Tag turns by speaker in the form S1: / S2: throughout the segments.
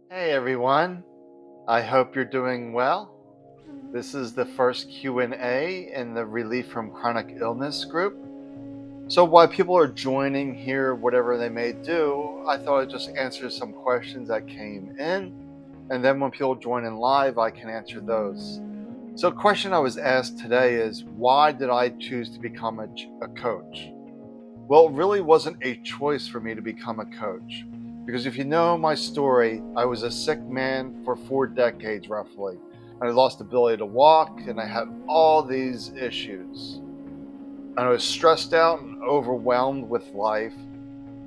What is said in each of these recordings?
S1: Hey everyone, I hope you're doing well. This is the first Q&A in the Relief from Chronic Illness group. So while people are joining here, whatever they may do, I thought I'd just answer some questions that came in, and then when people join in live, I can answer those. So a question I was asked today is, why did I choose to become a coach? Well, it really wasn't a choice for me to become a coach. Because if you know my story, I was a sick man for 4 decades roughly. And I lost the ability to walk, and I had all these issues. And I was stressed out and overwhelmed with life.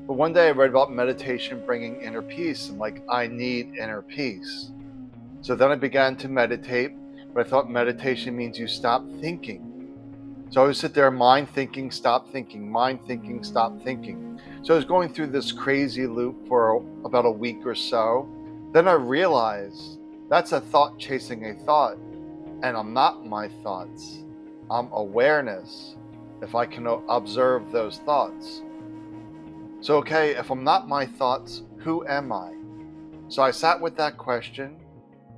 S1: But one day I read about meditation bringing inner peace. And like, I need inner peace. So then I began to meditate, but I thought meditation means you stop thinking. So I would sit there, mind thinking, stop thinking, mind thinking, stop thinking. So I was going through this crazy loop for about a week or so. Then I realized that's a thought chasing a thought, and I'm not my thoughts. I'm awareness, if I can observe those thoughts. So, okay, if I'm not my thoughts, who am I? So I sat with that question,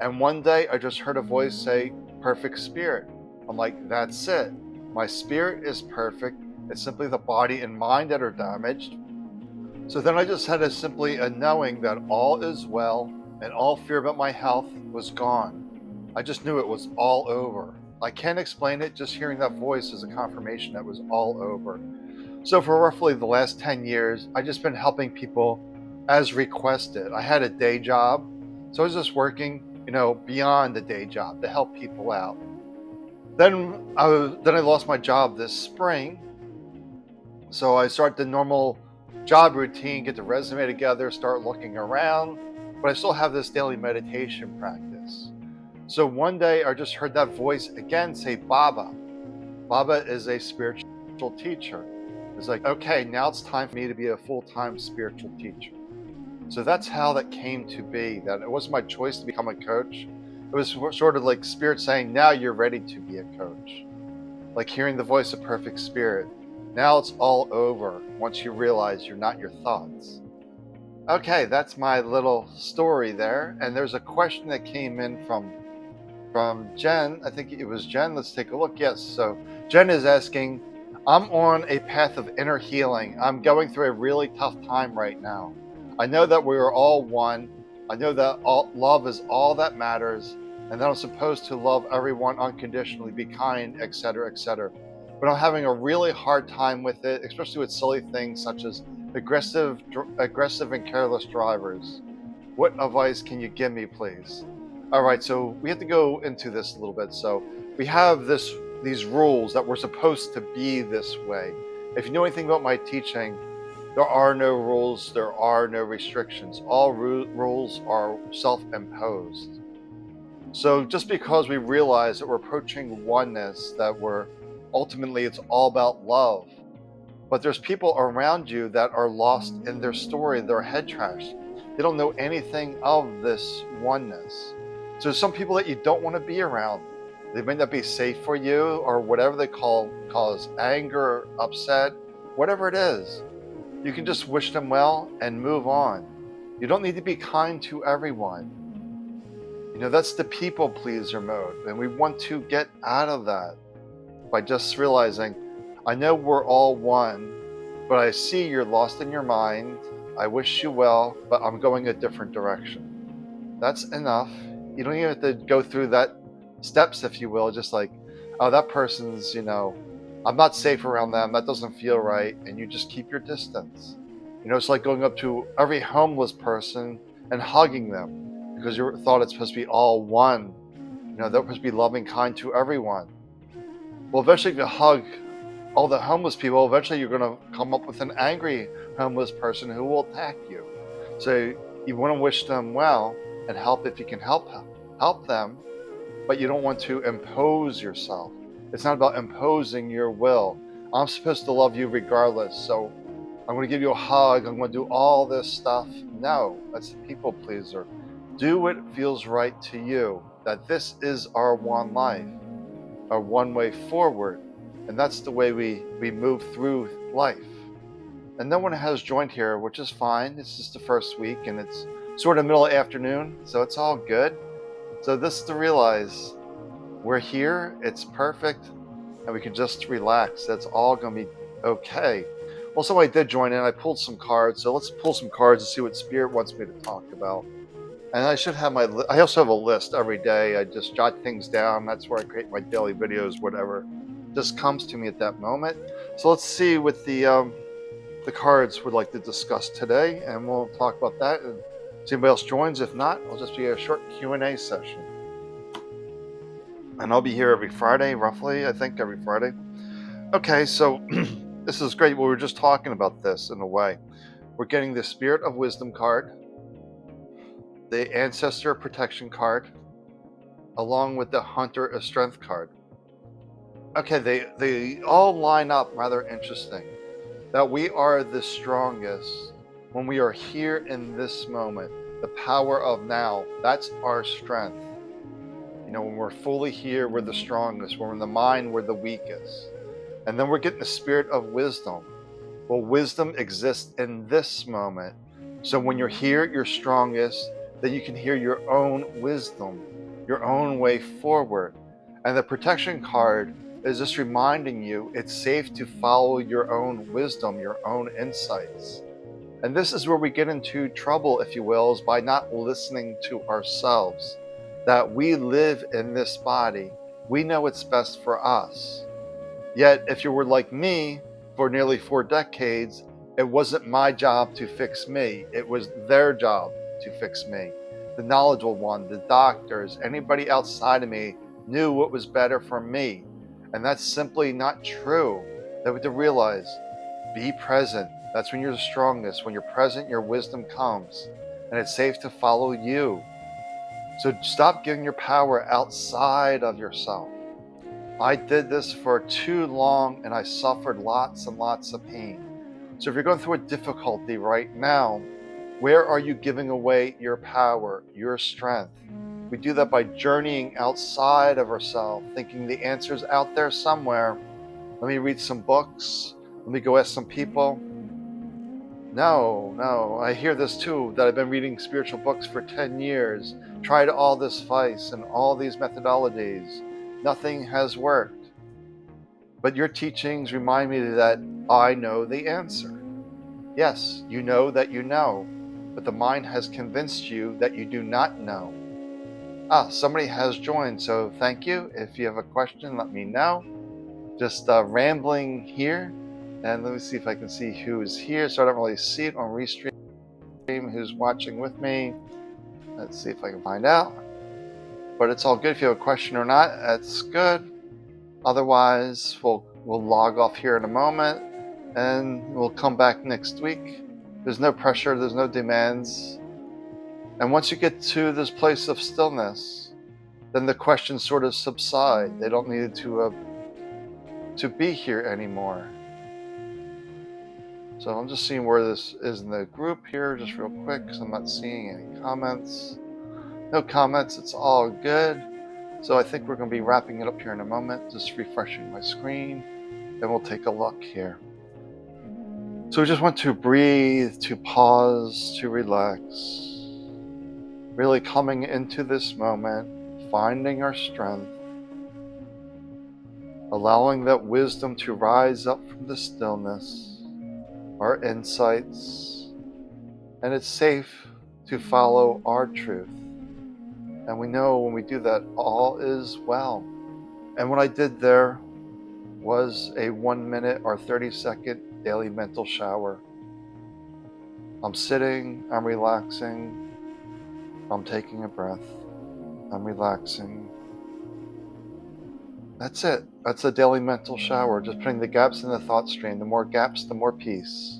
S1: and one day I just heard a voice say, perfect spirit. I'm like, that's it. My spirit is perfect. It's simply the body and mind that are damaged. So then I just had simply a knowing that all is well and all fear about my health was gone. I just knew it was all over. I can't explain it, just hearing that voice is a confirmation that it was all over. So for roughly the last 10 years, I've just been helping people as requested. I had a day job, so I was just working, beyond the day job to help people out. Then I lost my job this spring, so I start the normal job routine, get the resume together, start looking around, but I still have this daily meditation practice. So one day I just heard that voice again say Baba. Baba is a spiritual teacher. It's like, okay, now it's time for me to be a full-time spiritual teacher. So that's how that came to be, that it wasn't my choice to become a coach. It was sort of like spirit saying, now you're ready to be a coach. Like hearing the voice of perfect spirit. Now it's all over once you realize you're not your thoughts. Okay, that's my little story there. And there's a question that came in from Jen. I think it was Jen. Let's take a look. Yes. So Jen is asking, I'm on a path of inner healing. I'm going through a really tough time right now. I know that we are all one. I know that love is all that matters, and that I'm supposed to love everyone unconditionally, be kind, etc., etc. But I'm having a really hard time with it, especially with silly things such as aggressive and careless drivers. What advice can you give me, please? All right, so we have to go into this a little bit. So we have these rules that we're supposed to be this way. If you know anything about my teaching, there are no rules, there are no restrictions. All rules are self-imposed. So just because we realize that we're approaching oneness, that ultimately it's all about love, but there's people around you that are lost in their story, their head trash. They don't know anything of this oneness. So there's some people that you don't want to be around. They may not be safe for you, or whatever they cause anger, upset, whatever it is. You can just wish them well and move on. You don't need to be kind to everyone. That's the people pleaser mode, and we want to get out of that by just realizing, I know we're all one, but I see you're lost in your mind. I wish you well, but I'm going a different direction. That's enough. You don't even have to go through that steps, if you will, just like, oh, that person's, I'm not safe around them. That doesn't feel right. And you just keep your distance. It's like going up to every homeless person and hugging them because you thought it's supposed to be all one. They're supposed to be loving, kind to everyone. Well, eventually, if you hug all the homeless people, eventually you're going to come up with an angry homeless person who will attack you. So you want to wish them well and help if you can help them, but you don't want to impose yourself. It's not about imposing your will. I'm supposed to love you regardless, so I'm going to give you a hug. I'm going to do all this stuff. No, that's a people pleaser. Do what feels right to you, that this is our one life, our one way forward. And that's the way we move through life. And no one has joined here, which is fine. It's just the first week, and it's sort of middle of the afternoon, so it's all good. So this is to realize we're here, it's perfect, and we can just relax. That's all going to be okay. Well, somebody did join in. I pulled some cards, so let's pull some cards and see what Spirit wants me to talk about. And I should have I also have a list every day. I just jot things down. That's where I create my daily videos, whatever just comes to me at that moment. So let's see what the cards would like to discuss today, and we'll talk about that. And see if anybody else joins. If not, it'll just be a short Q&A session. And I'll be here every Friday, roughly, I think every Friday. Okay, so this is great. We were just talking about this in a way. We're getting the Spirit of Wisdom card, the Ancestor Protection card, along with the Hunter of Strength card. Okay, they all line up rather interesting. That we are the strongest when we are here in this moment. The power of now, that's our strength. When we're fully here, we're the strongest. When we're in the mind, we're the weakest. And then we're getting the Spirit of Wisdom. Well, wisdom exists in this moment. So when you're here, you're strongest, then you can hear your own wisdom, your own way forward. And the protection card is just reminding you it's safe to follow your own wisdom, your own insights. And this is where we get into trouble, if you will, is by not listening to ourselves. That we live in this body. We know what's best for us. Yet, if you were like me for nearly 4 decades, it wasn't my job to fix me. It was their job to fix me. The knowledgeable one, the doctors, anybody outside of me knew what was better for me. And that's simply not true. They have to realize, be present. That's when you're the strongest. When you're present, your wisdom comes. And it's safe to follow you. So stop giving your power outside of yourself. I did this for too long and I suffered lots and lots of pain. So if you're going through a difficulty right now, where are you giving away your power, your strength? We do that by journeying outside of ourselves, thinking the answer's out there somewhere. Let me read some books. Let me go ask some people. No, I hear this too, that I've been reading spiritual books for 10 years, tried all this advice and all these methodologies. Nothing has worked. But your teachings remind me that I know the answer. Yes, you know that you know, but the mind has convinced you that you do not know. Somebody has joined, so thank you. If you have a question, let me know. Just rambling here, and let me see if I can see who is here, so I don't really see it on Restream, who's watching with me. Let's see if I can find out. But it's all good. If you have a question or not, that's good. Otherwise, we'll log off here in a moment, and we'll come back next week. There's no pressure, there's no demands. And once you get to this place of stillness, then the questions sort of subside. They don't need to be here anymore. So I'm just seeing where this is in the group here, just real quick, because I'm not seeing any comments. No comments, it's all good. So I think we're going to be wrapping it up here in a moment, just refreshing my screen, and we'll take a look here. So we just want to breathe, to pause, to relax. Really coming into this moment, finding our strength, allowing that wisdom to rise up from the stillness, our insights, and it's safe to follow our truth. And we know when we do that, all is well. And what I did there was a 1 minute or 30-second daily mental shower. I'm sitting, I'm relaxing, I'm taking a breath, I'm relaxing. That's it. That's a daily mental shower, just putting the gaps in the thought stream. The more gaps, the more peace.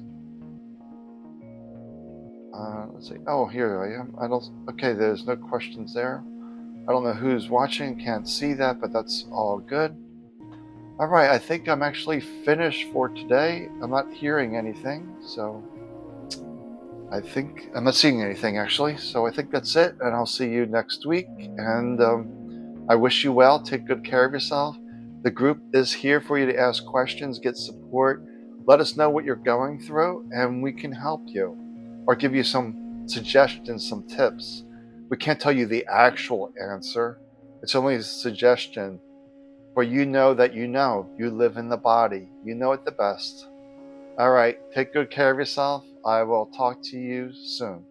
S1: Let's see. Oh, here I am. Okay, there's no questions there. I don't know who's watching, can't see that, but that's all good. All right, I think I'm actually finished for today. I'm not hearing anything, so I think I'm not seeing anything actually. So I think that's it, and I'll see you next week. And I wish you well. Take good care of yourself. The group is here for you to ask questions, get support. Let us know what you're going through, and we can help you or give you some suggestions, some tips. We can't tell you the actual answer. It's only a suggestion, but you know that you live in the body. You know it the best. All right, take good care of yourself. I will talk to you soon.